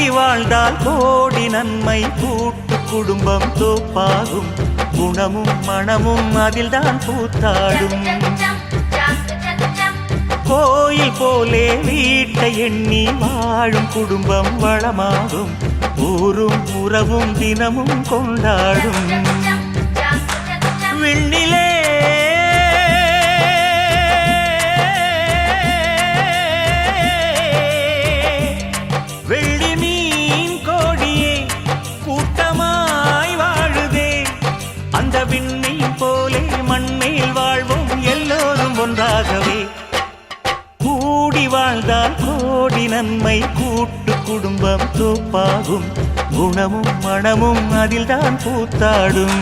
கூடி வாழ்ந்தால் கோடி நன்மை, கூட்டு குடும்பம் தோப்பாகும், குணமும் மனமும் அதில்தான் பூத்தாடும். கோயில் போலே வீட்டை எண்ணி வாழும் குடும்பம் வளமாகும், ஊரும் உறவும் தினமும் கொண்டாடும். விண்ணிலே வெள்ளி மீன் கோடியே கூட்டமாய் வாழுதே, அந்த விண்மீன் போலே மண்மேல் வாழ்வோம் எல்லோரும் ஒன்றாகவே. கூடி வாழ்ந்தால் கோடி நன்மை, கூட்டு குடும்பம் தோப்பாகும், குணமும் மனமும் அதில்தான் பூத்தாடும்.